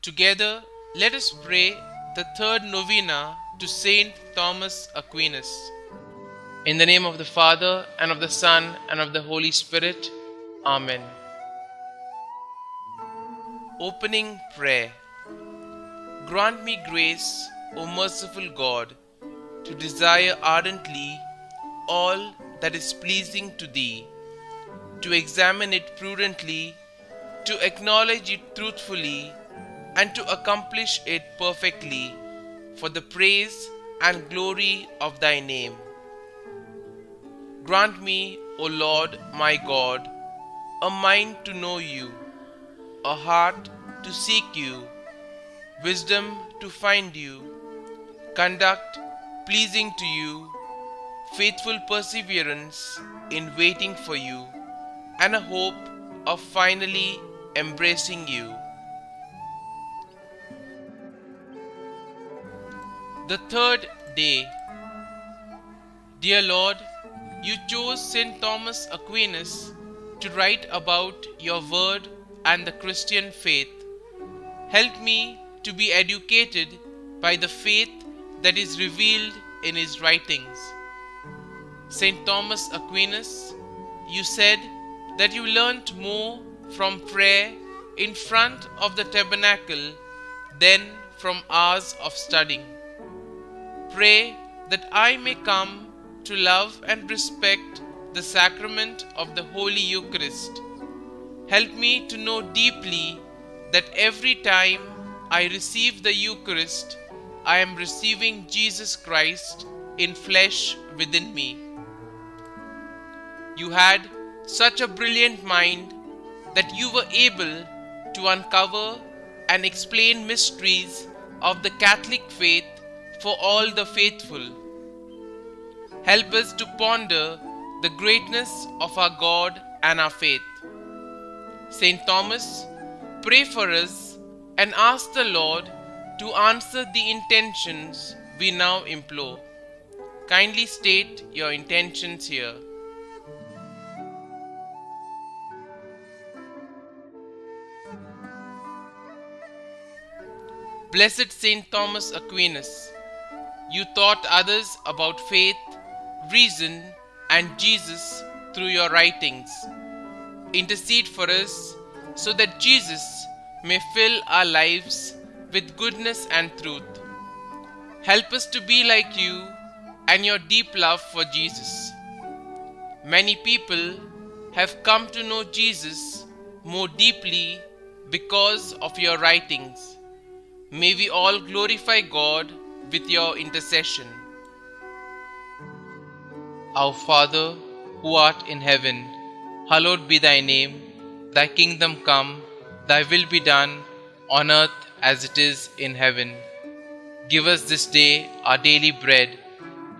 Together, let us pray the third novena to St Thomas Aquinas. In the name of the Father, and of the Son, and of the Holy Spirit. Amen. Opening Prayer. Grant me grace, O merciful God, to desire ardently all that is pleasing to Thee, to examine it prudently, to acknowledge it truthfully, and to accomplish it perfectly, for the praise and glory of Thy name. Grant me, O Lord my God, a mind to know You, a heart to seek You, wisdom to find You, conduct pleasing to You, faithful perseverance in waiting for You, and a hope of finally embracing You. The third day. Dear Lord, You chose St Thomas Aquinas to write about Your word and the Christian faith. Help me to be educated by the faith that is revealed in his writings. St Thomas Aquinas, you said that you learnt more from prayer in front of the tabernacle than from hours of studying. Pray that I may come to love and respect the sacrament of the Holy Eucharist. Help me to know deeply that every time I receive the Eucharist, I am receiving Jesus Christ in flesh within me. You had such a brilliant mind that you were able to uncover and explain mysteries of the Catholic faith for all the faithful. Help us to ponder the greatness of our God and our faith. St. Thomas, pray for us and ask the Lord to answer the intentions we now implore. Kindly state your intentions here. Blessed St. Thomas Aquinas, you taught others about faith, reason, and Jesus through your writings. Intercede for us so that Jesus may fill our lives with goodness and truth. Help us to be like you and your deep love for Jesus. Many people have come to know Jesus more deeply because of your writings. May we all glorify God with your intercession. Our Father, who art in heaven, hallowed be thy name. Thy kingdom come, thy will be done, on earth as it is in heaven. Give us this day our daily bread,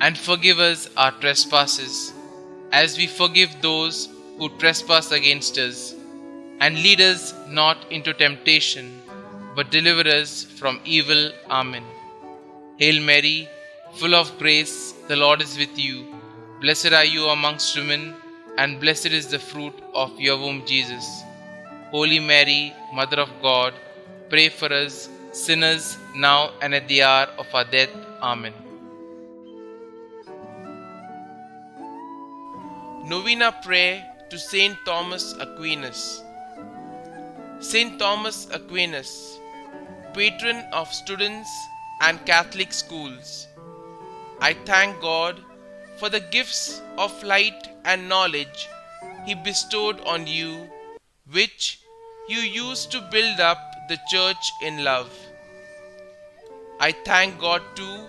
and forgive us our trespasses, as we forgive those who trespass against us. And lead us not into temptation, but deliver us from evil. Amen. Hail Mary, full of grace, the Lord is with you. Blessed are you amongst women, and blessed is the fruit of your womb, Jesus. Holy Mary, Mother of God, pray for us sinners now and at the hour of our death. Amen. Novena Prayer to St Thomas Aquinas. St Thomas Aquinas, patron of students and Catholic schools, I thank God for the gifts of light and knowledge He bestowed on you, which you used to build up the Church in love. I thank God too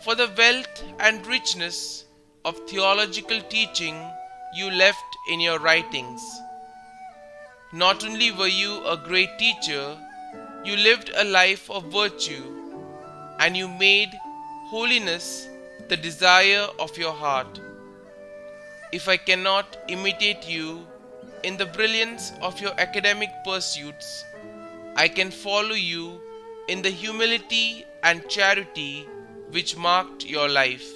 for the wealth and richness of theological teaching you left in your writings. Not only were you a great teacher, you lived a life of virtue, and you made holiness the desire of your heart. If I cannot imitate you in the brilliance of your academic pursuits, I can follow you in the humility and charity which marked your life.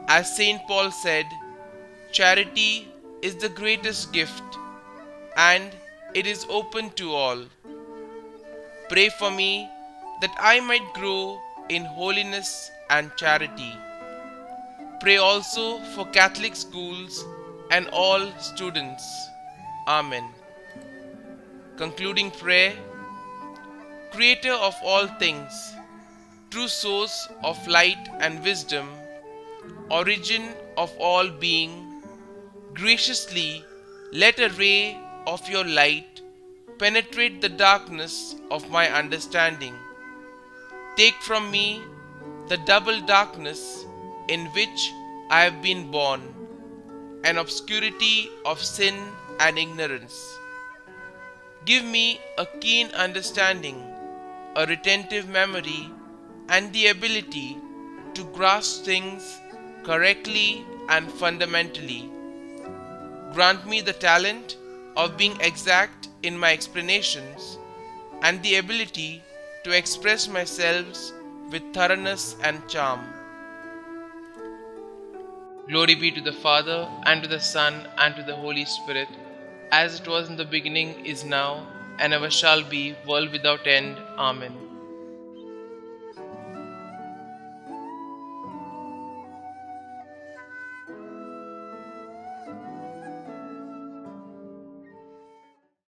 As St. Paul said, charity is the greatest gift, and it is open to all. Pray for me that I might grow in holiness and charity. Pray also for Catholic schools and all students. Amen. Concluding prayer. Creator of all things, true source of light and wisdom, origin of all being, graciously let a ray of your light penetrate the darkness of my understanding. Take from me the double darkness in which I have been born, an obscurity of sin and ignorance. Give me a keen understanding, a retentive memory, and the ability to grasp things correctly and fundamentally. Grant me the talent of being exact in my explanations and the ability to express myself with thoroughness and charm. Glory be to the Father, and to the Son, and to the Holy Spirit, as it was in the beginning, is now, and ever shall be, world without end. Amen.